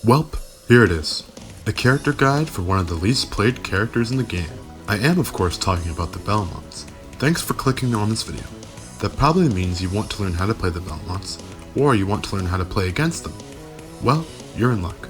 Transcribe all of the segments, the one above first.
Welp, here it is. A character guide for one of the least played characters in the game. I am of course talking about the Belmonts. Thanks for clicking on this video. That probably means you want to learn how to play the Belmonts, or you want to learn how to play against them. Well, you're in luck.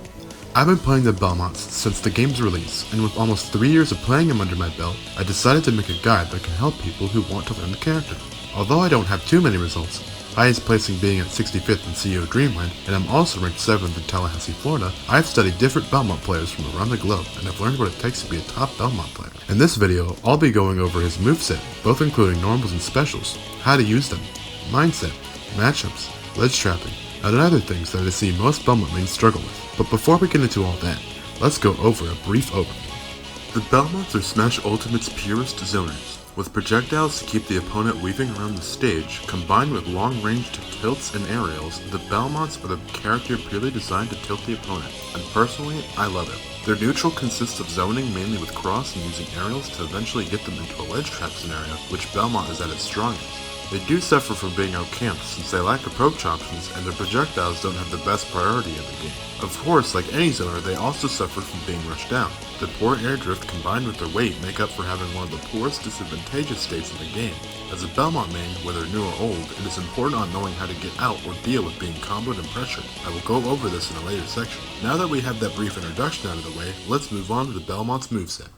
I've been playing the Belmonts since the game's release, and with almost 3 years of playing them under my belt, I decided to make a guide that can help people who want to learn the character. Although I don't have too many results, highest placing being at 65th in CEO Dreamland, and I'm also ranked 7th in Tallahassee, Florida, I've studied different Belmont players from around the globe, and I've learned what it takes to be a top Belmont player. In this video, I'll be going over his moveset, both including normals and specials, how to use them, mindset, matchups, ledge trapping, and other things that I see most Belmont mains struggle with. But before we get into all that, let's go over a brief overview. The Belmonts are Smash Ultimate's purest zoners, with projectiles to keep the opponent weaving around the stage, combined with long-range tilts and aerials. The Belmonts are the character purely designed to tilt the opponent, and personally, I love it. Their neutral consists of zoning mainly with cross and using aerials to eventually get them into a ledge trap scenario, which Belmont is at its strongest. They do suffer from being outcamped since they lack approach options and their projectiles don't have the best priority in the game. Of course, like any zoner, they also suffer from being rushed down. The poor air drift combined with their weight make up for having one of the poorest disadvantageous states in the game. As a Belmont main, whether new or old, it is important on knowing how to get out or deal with being comboed and pressured. I will go over this in a later section. Now that we have that brief introduction out of the way, let's move on to the Belmont's moveset.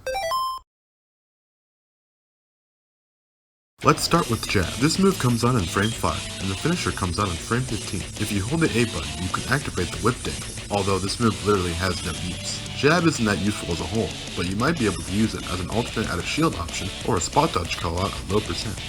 Let's start with Jab. This move comes on in frame 5, and the finisher comes on in frame 15. If you hold the A button, you can activate the whip dangle, although this move literally has no use. Jab isn't that useful as a whole, but you might be able to use it as an alternate out of shield option, or a spot dodge callout at low percent.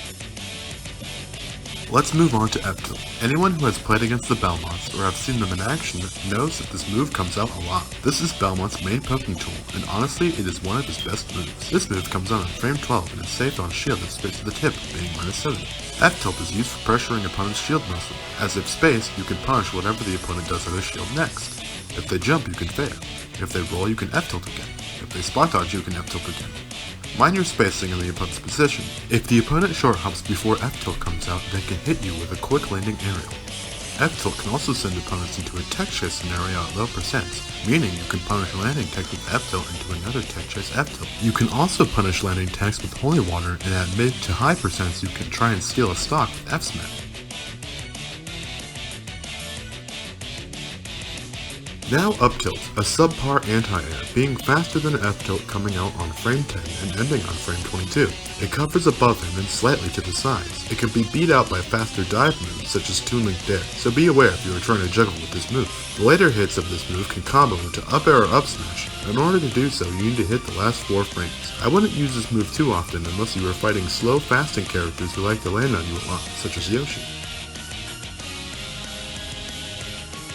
Let's move on to F-tilt. Anyone who has played against the Belmonts or have seen them in action knows that this move comes out a lot. This is Belmont's main poking tool, and honestly it is one of his best moves. This move comes on in frame 12 and is saved on shield if spaced to the tip, being -70. F-tilt is used for pressuring opponent's shield mostly, as if spaced you can punish whatever the opponent does on their shield next. If they jump you can fair. If they roll you can F-tilt again. If they spot dodge you can F-tilt again. Mind your spacing in the opponent's position. If the opponent short hops before F-tilt comes out, they can hit you with a quick landing aerial. F-tilt can also send opponents into a tech chase scenario at low percents, meaning you can punish landing techs with F-tilt into another tech chase F-tilt. You can also punish landing techs with holy water, and at mid to high percents you can try and steal a stock with F-smash. Now up-tilt, a subpar anti-air, being faster than an F-tilt coming out on frame 10 and ending on frame 22. It covers above him and slightly to the sides. It can be beat out by faster dive moves such as Toon Link Dare, so be aware if you are trying to juggle with this move. The later hits of this move can combo into up air or up smash, and in order to do so you need to hit the last 4 frames. I wouldn't use this move too often unless you are fighting slow fasting characters who like to land on you a lot, such as Yoshi.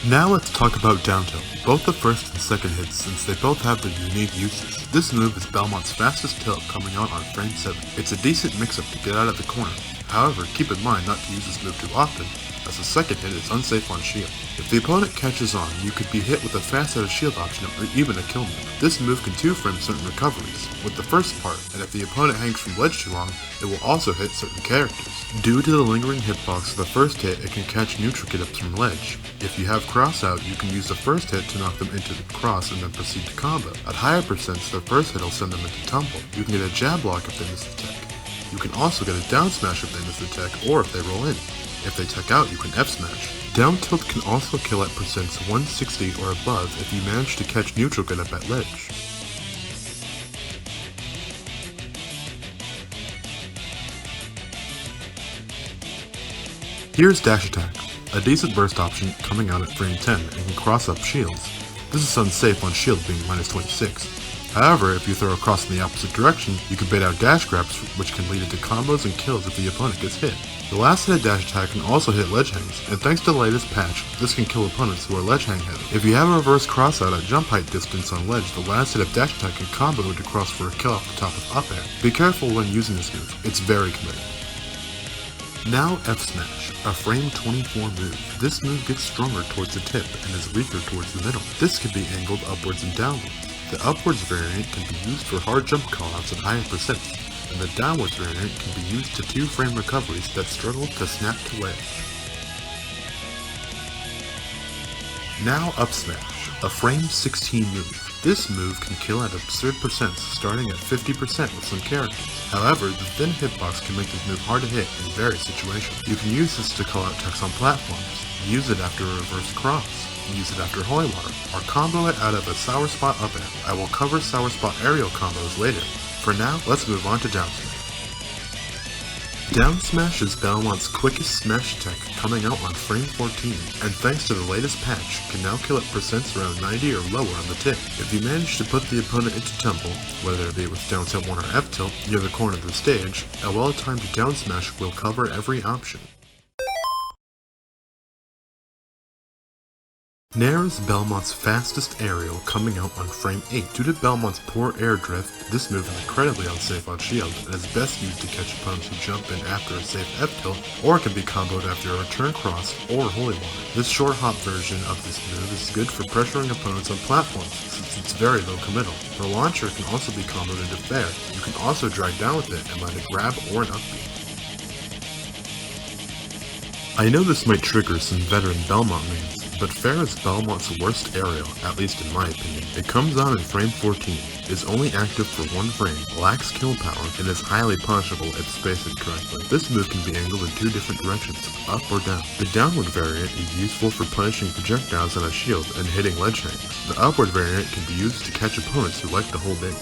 Now let's talk about down tilt, both the first and second hits since they both have their unique uses. This move is Belmont's fastest tilt coming out on frame 7. It's a decent mix-up to get out of the corner. However, keep in mind not to use this move too often, as the second hit is unsafe on shield. If the opponent catches on, you could be hit with a fast out of shield option or even a kill move. This move can 2-frame certain recoveries, with the first part, and if the opponent hangs from ledge too long, it will also hit certain characters. Due to the lingering hitbox of the first hit, it can catch neutral get-ups from ledge. If you have cross out, you can use the first hit to knock them into the cross and then proceed to combo. At higher percents, the first hit will send them into tumble. You can get a jab block if they miss the tech. You can also get a down smash if they miss the tech or if they roll in. If they tech out, you can F smash. Down tilt can also kill at percents 160 or above if you manage to catch neutral get up at ledge. Here's dash attack, a decent burst option coming out at frame 10 and can cross up shields. This is unsafe on shield being -26. However, if you throw a cross in the opposite direction, you can bait out dash grabs which can lead into combos and kills if the opponent gets hit. The last hit of dash attack can also hit ledge hangs, and thanks to the latest patch, this can kill opponents who are ledge hang heavy. If you have a reverse cross out at jump height distance on ledge, the last hit of dash attack can combo into cross for a kill off the top of up air. Be careful when using this move, it's very committed. Now F smash, a frame 24 move. This move gets stronger towards the tip and is weaker towards the middle. This can be angled upwards and downwards. The upwards variant can be used for hard jump callouts at higher percents, and the downwards variant can be used to 2-frame recoveries that struggle to snap to ledge. Now up smash, a frame 16 move. This move can kill at absurd percents, starting at 50% with some characters. However, the thin hitbox can make this move hard to hit in various situations. You can use this to call out text on platforms, use it after a reverse cross, use it after holy water, or combo it out of a sour spot up air. I will cover sour spot aerial combos later. For now, let's move on to down smash. Down smash is Belmont's quickest smash attack, coming out on frame 14, and thanks to the latest patch, can now kill at percents around 90 or lower on the tip. If you manage to put the opponent into tumble, whether it be with down tilt 1 or F tilt near the corner of the stage, a well-timed down smash will cover every option. Nair is Belmont's fastest aerial, coming out on frame 8. Due to Belmont's poor air drift, this move is incredibly unsafe on shield, and is best used to catch opponents who jump in after a safe F-tilt, or can be comboed after a return cross or holy water. This short hop version of this move is good for pressuring opponents on platforms, since it's very low committal. The launcher can also be comboed into fair. You can also drag down with it and land a grab or an upbeat. I know this might trigger some veteran Belmont mains, but fair is Belmont's worst aerial, at least in my opinion. It comes on in frame 14, is only active for 1 frame, lacks kill power, and is highly punishable if spaced incorrectly. This move can be angled in 2 different directions, up or down. The downward variant is useful for punishing projectiles on a shield and hitting ledge hangs. The upward variant can be used to catch opponents who like to hold in.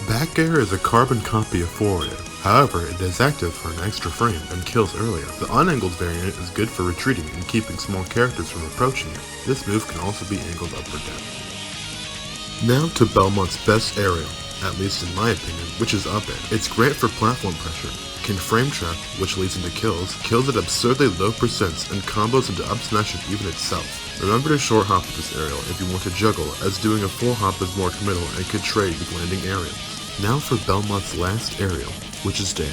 Back air is a carbon copy of forward air. However, it is active for an extra frame and kills earlier. The unangled variant is good for retreating and keeping small characters from approaching it. This move can also be angled up or down. Now to Belmont's best aerial, at least in my opinion, which is up air. It's great for platform pressure, can frame trap, which leads into kills at absurdly low percents, and combos into up smash and even itself. Remember to short hop with this aerial if you want to juggle, as doing a full hop is more committal and could trade with landing aerials. Now for Belmont's last aerial, which is Dan.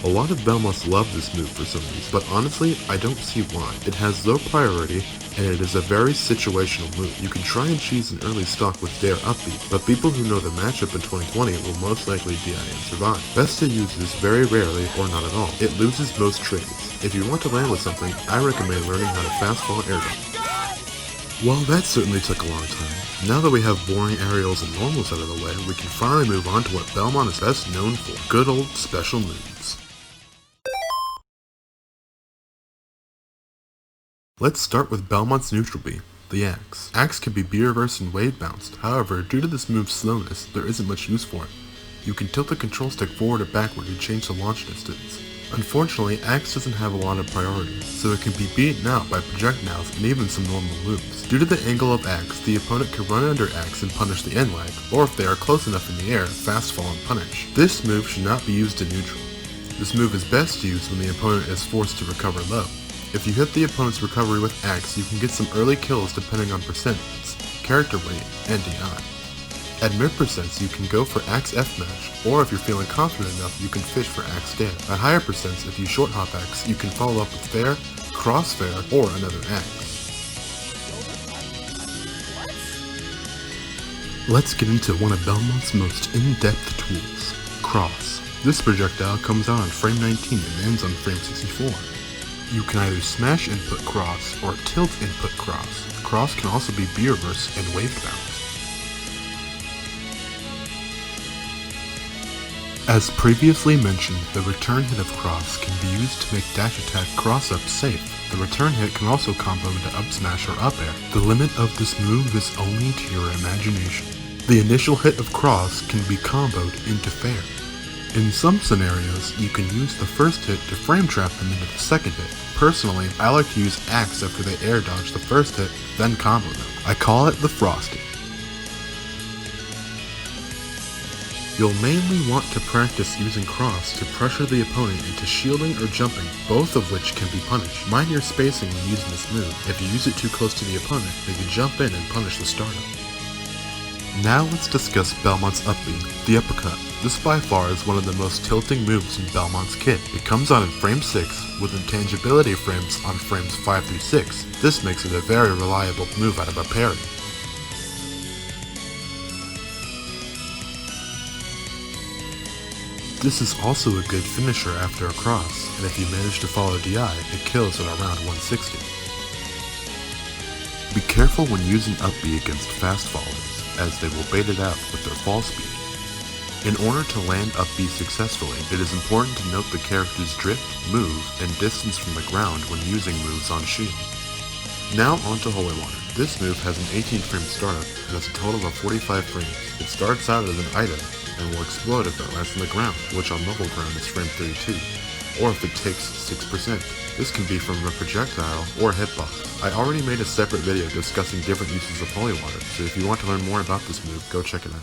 A lot of Belmonts love this move for some reason, but honestly, I don't see why. It has low priority, and it is a very situational move. You can try and cheese an early stock with Dare Upbeat, but people who know the matchup in 2020 will most likely DI and survive. Best to use this very rarely or not at all. It loses most trades. If you want to land with something, I recommend learning how to fast fall air dodge. Well, that certainly took a long time. Now that we have boring aerials and normals out of the way, we can finally move on to what Belmont is best known for. Good old special moves. Let's start with Belmont's neutral B, the Axe. Axe can be B-reversed and wave bounced, however, due to this move's slowness, there isn't much use for it. You can tilt the control stick forward or backward to change the launch distance. Unfortunately, Axe doesn't have a lot of priority, so it can be beaten out by projectiles and even some normal moves. Due to the angle of Axe, the opponent can run under Axe and punish the end lag, or if they are close enough in the air, fast fall and punish. This move should not be used in neutral. This move is best used when the opponent is forced to recover low. If you hit the opponent's recovery with Axe, you can get some early kills depending on percentages, character weight, and DI. At mid percents, you can go for Axe F-Mash, or if you're feeling confident enough, you can fish for Axe Dare. At higher percents, if you short hop Axe, you can follow up with Fair, Cross Fair, or another Axe. Let's get into one of Belmont's most in-depth tools, Cross. This projectile comes out on frame 19 and ends on frame 64. You can either smash input cross or tilt input cross. Cross can also be B-reverse and wave bound. As previously mentioned, the return hit of cross can be used to make dash attack cross up safe. The return hit can also combo into up smash or up air. The limit of this move is only to your imagination. The initial hit of cross can be comboed into fair. In some scenarios, you can use the first hit to frame trap them into the second hit. Personally, I like to use Axe after they air dodge the first hit, then combo them. I call it the Frosty. You'll mainly want to practice using cross to pressure the opponent into shielding or jumping, both of which can be punished. Mind your spacing when using this move. If you use it too close to the opponent, they can jump in and punish the startup. Now let's discuss Belmont's up B, the uppercut. This by far is one of the most tilting moves in Belmont's kit. It comes on in frame 6, with intangibility frames on frames 5 through 6. This makes it a very reliable move out of a parry. This is also a good finisher after a cross, and if you manage to follow DI, it kills at around 160. careful when using up B against fast followers, as they will bait it out with their fall speed. In order to land up B successfully, it is important to note the character's drift, move, and distance from the ground when using moves on shield. Now onto Holy Water. This move has an 18 frame startup and has a total of 45 frames. It starts out as an item and will explode if it lands on the ground, which on level ground is frame 32, or if it takes 6%. This can be from a projectile or hitbox. I already made a separate video discussing different uses of Holy Water, so if you want to learn more about this move, go check it out.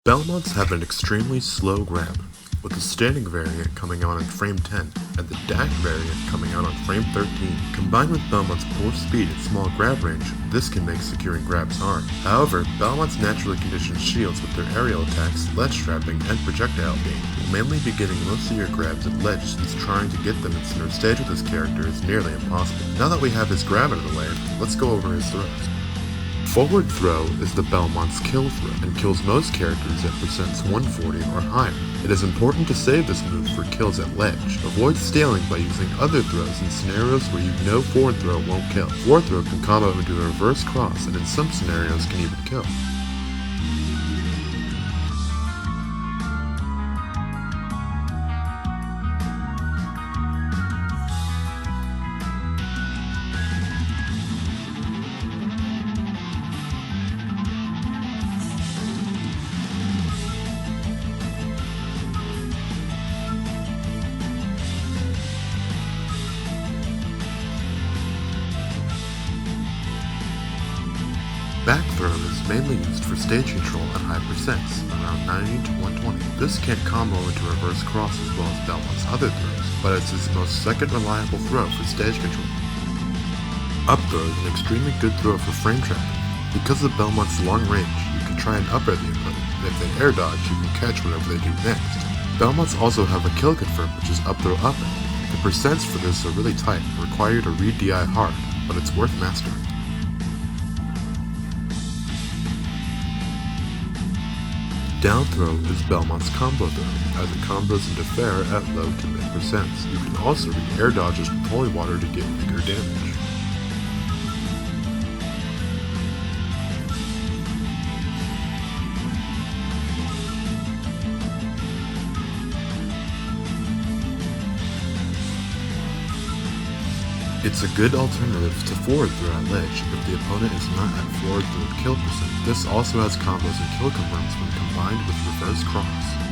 Belmonts have an extremely slow grab, with the standing variant coming out on frame 10 and the dash variant coming out on frame 13. Combined with Belmont's poor speed and small grab range, this can make securing grabs hard. However, Belmont's naturally conditioned shields with their aerial attacks, ledge trapping, and projectile game will mainly be getting most of your grabs at ledge, since trying to get them in center stage with this character is nearly impossible. Now that we have his grab out of the way, let's go over his throws. Forward throw is the Belmont's kill throw, and kills most characters at percents 140 or higher. It is important to save this move for kills at ledge. Avoid stealing by using other throws in scenarios where you know forward throw won't kill. Forward throw can combo into a reverse cross, and in some scenarios can even kill. Back throw is mainly used for stage control at high percents, around 90 to 120. This can't combo into reverse cross as well as Belmont's other throws, but it's his most second reliable throw for stage control. Up throw is an extremely good throw for frame trapping. Because of Belmont's long range, you can try and up air the opponent, and if they air dodge, you can catch whatever they do next. Belmonts also have a kill confirm, which is up throw up air. The percents for this are really tight and require you to read DI hard, but it's worth mastering. Down throw is Belmont's combo throw, as it combos into fair at low to mid percents. You can also read air dodges with Holy Water to get bigger damage. It's a good alternative to forward throw at ledge if the opponent is not at forward throw kill percent. This also has combos and kill confirms when combined with reverse cross.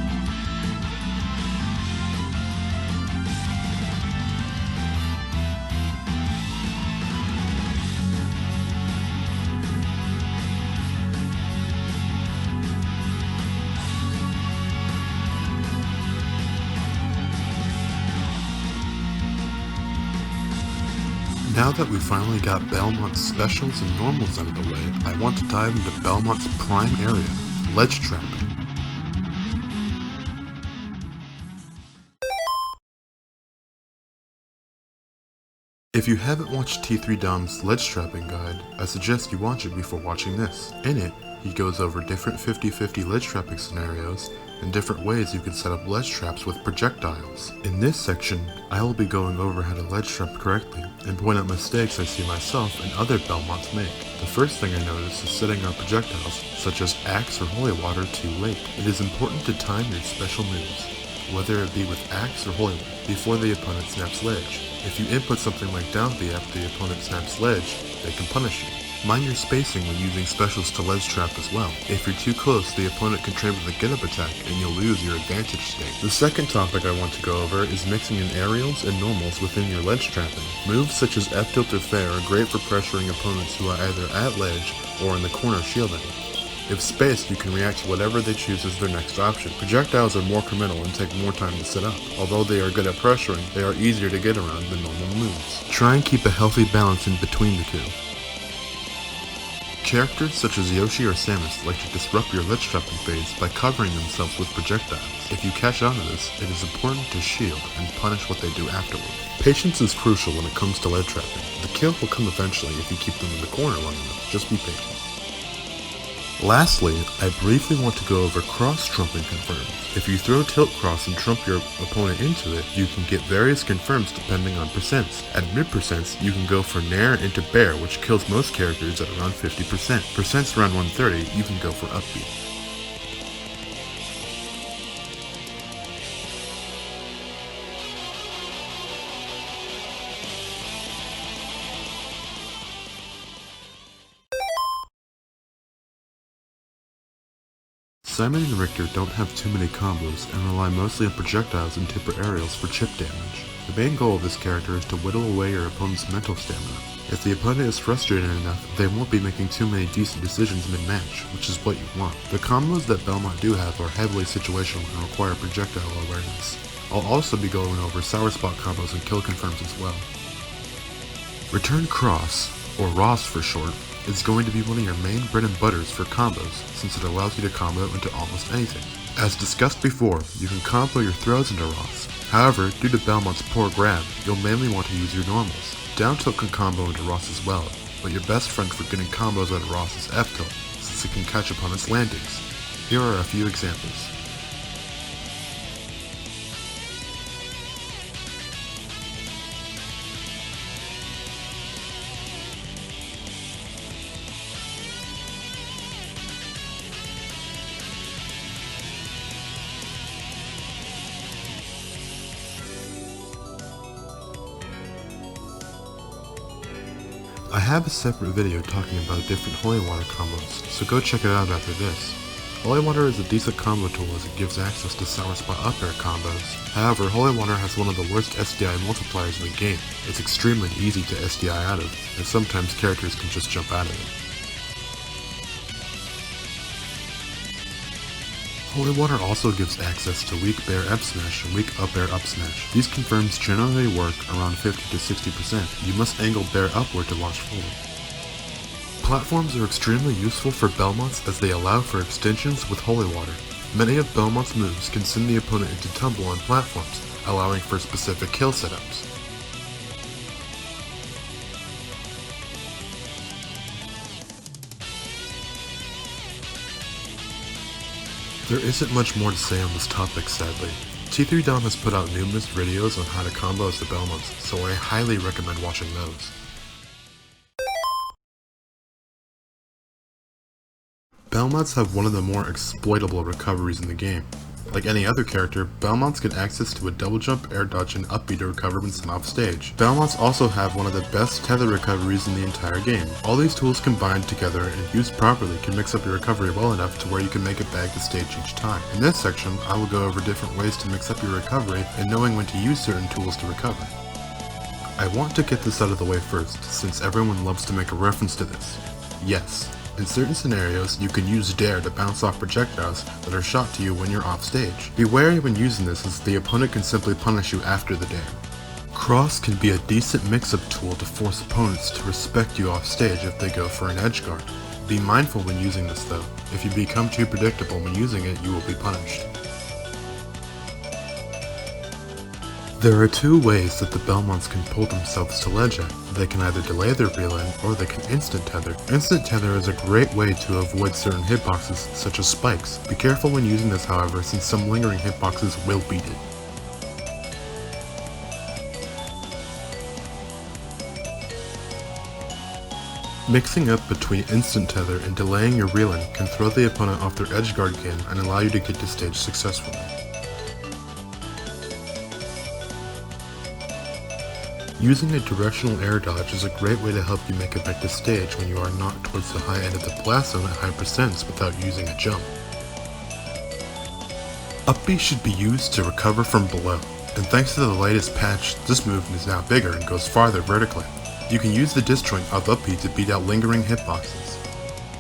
Now that we finally got Belmont's specials and normals out of the way, I want to dive into Belmont's prime area, ledge trapping. If you haven't watched T3 Dom's ledge trapping guide, I suggest you watch it before watching this. In it, he goes over different 50-50 ledge trapping scenarios and different ways you can set up ledge traps with projectiles. In this section, I will be going over how to ledge trap correctly and point out mistakes I see myself and other Belmonts make. The first thing I notice is setting our projectiles, such as Axe or Holy Water, too late. It is important to time your special moves, whether it be with Axe or Holy Water, before the opponent snaps ledge. If you input something like down B after the opponent snaps ledge, they can punish you. Mind your spacing when using specials to ledge trap as well. If you're too close, the opponent can trade with a get up attack and you'll lose your advantage state. The second topic I want to go over is mixing in aerials and normals within your ledge trapping. Moves such as F tilt or fair are great for pressuring opponents who are either at ledge or in the corner shielding. If spaced, you can react to whatever they choose as their next option. Projectiles are more committal and take more time to set up. Although they are good at pressuring, they are easier to get around than normal moves. Try and keep a healthy balance in between the two. Characters such as Yoshi or Samus like to disrupt your ledge trapping phase by covering themselves with projectiles. If you catch on to this, it is important to shield and punish what they do afterward. Patience is crucial when it comes to ledge trapping. The kill will come eventually if you keep them in the corner long enough. Just be patient. Lastly, I briefly want to go over cross-trumping confirms. If you throw tilt cross and trump your opponent into it, you can get various confirms depending on percents. At mid percents, you can go for nair into bear, which kills most characters at around 50%. Percents around 130, you can go for upbeat. Simon and Richter don't have too many combos and rely mostly on projectiles and tipper aerials for chip damage. The main goal of this character is to whittle away your opponent's mental stamina. If the opponent is frustrated enough, they won't be making too many decent decisions mid-match, which is what you want. The combos that Belmont do have are heavily situational and require projectile awareness. I'll also be going over sour spot combos and kill confirms as well. Return Cross, or Ross for short, is going to be one of your main bread and butters for combos, since it allows you to combo into almost anything. As discussed before, you can combo your throws into Ross. However, due to Belmont's poor grab, you'll mainly want to use your normals. Down tilt can combo into Ross as well, but your best friend for getting combos out of Ross is F tilt, since it can catch upon its landings. Here are a few examples. I have a separate video talking about different holy water combos, so go check it out after this. Holy water is a decent combo tool as it gives access to sour spot up air combos. However, holy water has one of the worst SDI multipliers in the game. It's extremely easy to SDI out of, and sometimes characters can just jump out of it. Holy water also gives access to weak bear up smash and weak up air up smash. These confirms generally work around 50 to 60%. You must angle bear upward to launch forward. Platforms are extremely useful for Belmonts as they allow for extensions with holy water. Many of Belmont's moves can send the opponent into tumble on platforms, allowing for specific kill setups. There isn't much more to say on this topic, sadly. T3 Dom has put out numerous videos on how to combo as the Belmonts, so I highly recommend watching those. Belmonts have one of the more exploitable recoveries in the game. Like any other character, Belmonts get access to a double jump, air dodge, and up B to recover when sent off stage. Belmonts also have one of the best tether recoveries in the entire game. All these tools combined together and used properly can mix up your recovery well enough to where you can make it back to stage each time. In this section, I will go over different ways to mix up your recovery and knowing when to use certain tools to recover. I want to get this out of the way first, since everyone loves to make a reference to this. Yes. In certain scenarios, you can use Dare to bounce off projectiles that are shot to you when you're off stage. Be wary when using this as the opponent can simply punish you after the Dare. Cross can be a decent mix-up tool to force opponents to respect you off stage if they go for an edge guard. Be mindful when using this though. If you become too predictable when using it, you will be punished. There are two ways that the Belmonts can pull themselves to ledge at. They can either delay their reel-in, or they can instant tether. Instant tether is a great way to avoid certain hitboxes, such as spikes. Be careful when using this however, since some lingering hitboxes will beat it. Mixing up between instant tether and delaying your reel-in can throw the opponent off their edge guard again and allow you to get to stage successfully. Using a directional air dodge is a great way to help you make it back to stage when you are knocked towards the high end of the blast zone at high percents without using a jump. Up B should be used to recover from below, and thanks to the latest patch, this move is now bigger and goes farther vertically. You can use the disjoint of up B to beat out lingering hitboxes.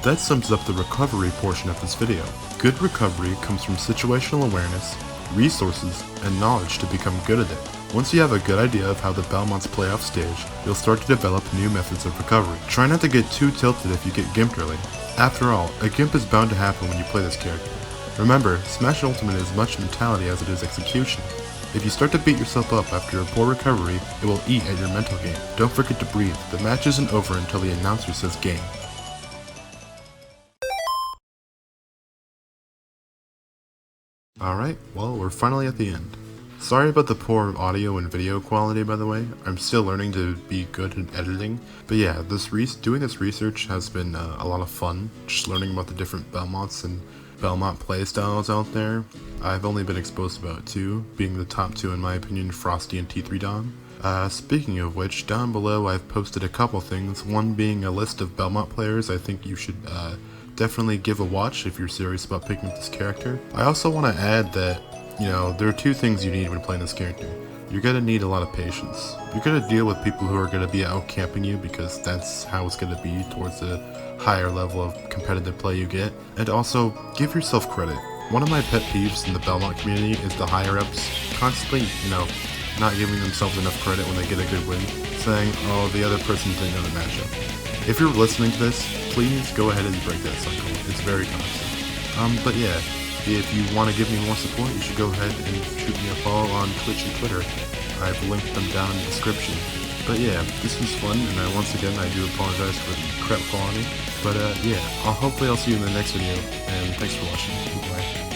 That sums up the recovery portion of this video. Good recovery comes from situational awareness, resources, and knowledge to become good at it. Once you have a good idea of how the Belmonts play off stage, you'll start to develop new methods of recovery. Try not to get too tilted if you get gimped early. After all, a gimp is bound to happen when you play this character. Remember, Smash Ultimate is much mentality as it is execution. If you start to beat yourself up after a poor recovery, it will eat at your mental game. Don't forget to breathe. The match isn't over until the announcer says game. Alright, well, we're finally at the end. Sorry about the poor audio and video quality, by the way. I'm still learning to be good at editing. But yeah, doing this research has been a lot of fun, just learning about the different Belmonts and Belmont playstyles out there. I've only been exposed to about two, being the top two in my opinion, Frosty and T3 Dom. Speaking of which, down below I've posted a couple things, one being a list of Belmont players I think you should definitely give a watch if you're serious about picking up this character. I also want to add that, there are two things you need when playing this character. You're going to need a lot of patience. You're going to deal with people who are going to be out camping you because that's how it's going to be towards the higher level of competitive play you get. And also, give yourself credit. One of my pet peeves in the Belmont community is the higher-ups constantly, not giving themselves enough credit when they get a good win, saying, oh, the other person didn't know the matchup. If you're listening to this, please go ahead and break that cycle. It's very toxic. But yeah, if you want to give me more support, you should go ahead and shoot me a follow on Twitch and Twitter. I've linked them down in the description. But yeah, this was fun, and once again, I do apologize for the crap quality. But yeah, hopefully I'll see you in the next video, and thanks for watching. Bye.